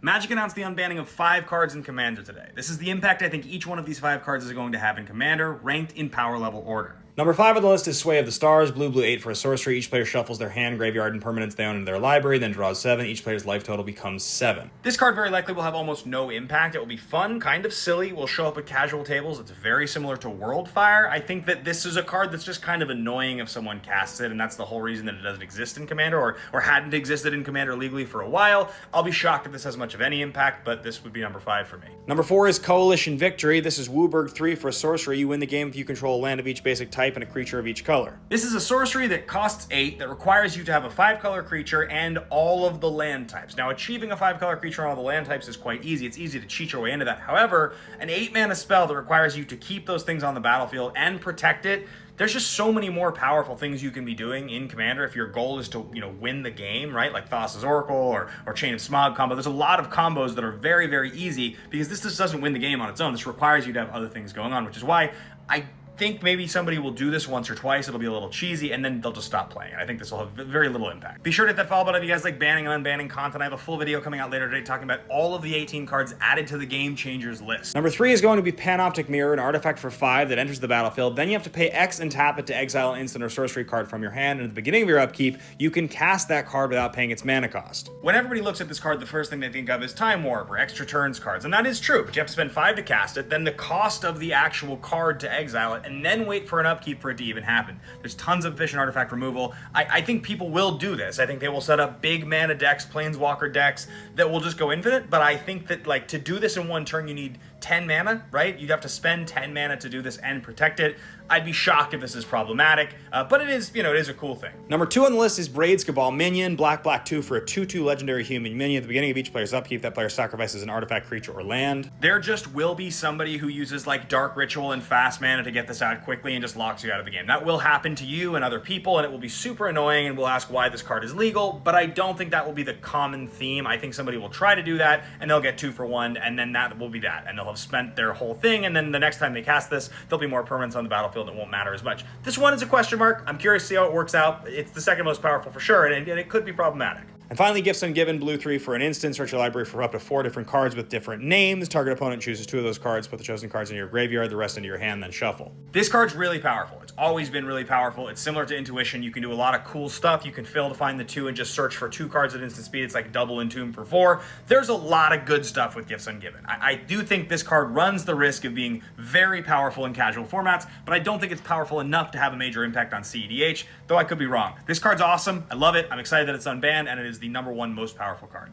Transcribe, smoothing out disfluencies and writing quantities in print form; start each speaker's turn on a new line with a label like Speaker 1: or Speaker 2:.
Speaker 1: Magic announced the unbanning of 5 cards in Commander today. This is the impact I think each one of these 5 cards is going to have in Commander, ranked in power level order.
Speaker 2: Number 5 on the list is Sway of the Stars, blue, 8 for a sorcery. Each player shuffles their hand, graveyard, and permanents they own into their library, then draws 7. Each player's life total becomes 7.
Speaker 1: This card very likely will have almost no impact. It will be fun, kind of silly, will show up at casual tables. It's very similar to Worldfire. I think that this is a card that's just kind of annoying if someone casts it, and that's the whole reason that it doesn't exist in Commander, or hadn't existed in Commander legally for a while. I'll be shocked if this has much of any impact, but this would be number 5 for me.
Speaker 2: Number 4 is Coalition Victory. This is Wooburg 3 for a sorcery. You win the game if you control a land of each basic type and a creature of each color.
Speaker 1: This is a sorcery that costs 8 that requires you to have a 5-color creature and all of the land types. Now, achieving a 5-color creature on all the land types is quite easy. It's easy to cheat your way into that. However, an 8-mana spell that requires you to keep those things on the battlefield and protect it, there's just so many more powerful things you can be doing in Commander if your goal is to, win the game, right? Like Thassa's Oracle or Chain of Smog combo. There's a lot of combos that are very, very easy because this just doesn't win the game on its own. This requires you to have other things going on, which is why I think maybe somebody will do this once or twice. It'll be a little cheesy, and then they'll just stop playing. I think this will have very little impact. Be sure to hit that follow button if you guys like banning and unbanning content. I have a full video coming out later today talking about all of the 18 cards added to the Game Changers list.
Speaker 2: Number 3 is going to be Panoptic Mirror, an artifact for 5 that enters the battlefield. Then you have to pay X and tap it to exile an instant or sorcery card from your hand, and at the beginning of your upkeep, you can cast that card without paying its mana cost.
Speaker 1: When everybody looks at this card, the first thing they think of is Time Warp or extra turns cards, and that is true, but you have to spend 5 to cast it, then the cost of the actual card to exile it, and then wait for an upkeep for it to even happen. There's tons of efficient artifact removal. I think people will do this. I think they will set up big mana decks, Planeswalker decks that will just go infinite, but I think that to do this in one turn, you need 10 mana, right? You'd have to spend 10 mana to do this and protect it. I'd be shocked if this is problematic, but it is, it is a cool thing.
Speaker 2: Number 2 on the list is Braid's Cabal Minion, black 2 for a 2/2 legendary human minion. At the beginning of each player's upkeep, that player sacrifices an artifact, creature, or land.
Speaker 1: There just will be somebody who uses Dark Ritual and fast mana to get this out quickly and just locks you out of the game. That will happen to you and other people, and it will be super annoying, and we'll ask why this card is legal, but I don't think that will be the common theme. I think somebody will try to do that, and they'll get 2 for 1, and then that will be that, and they'll have spent their whole thing, and then the next time they cast this, there'll be more permanents on the battlefield, and it won't matter as much. This one is a question mark. I'm curious to see how it works out. It's the second most powerful for sure, and it could be problematic.
Speaker 2: And finally, Gifts Ungiven, blue 3 for an instant. Search your library for up to 4 different cards with different names. Target opponent chooses 2 of those cards, put the chosen cards in your graveyard, the rest into your hand, then shuffle.
Speaker 1: This card's really powerful. It's always been really powerful. It's similar to Intuition. You can do a lot of cool stuff. You can fail to find the 2 and just search for 2 cards at instant speed. It's like double Entomb for 4. There's a lot of good stuff with Gifts Ungiven. I do think this card runs the risk of being very powerful in casual formats, but I don't think it's powerful enough to have a major impact on CEDH, though I could be wrong. This card's awesome. I love it. I'm excited that it's unbanned, and it is the #1 most powerful card.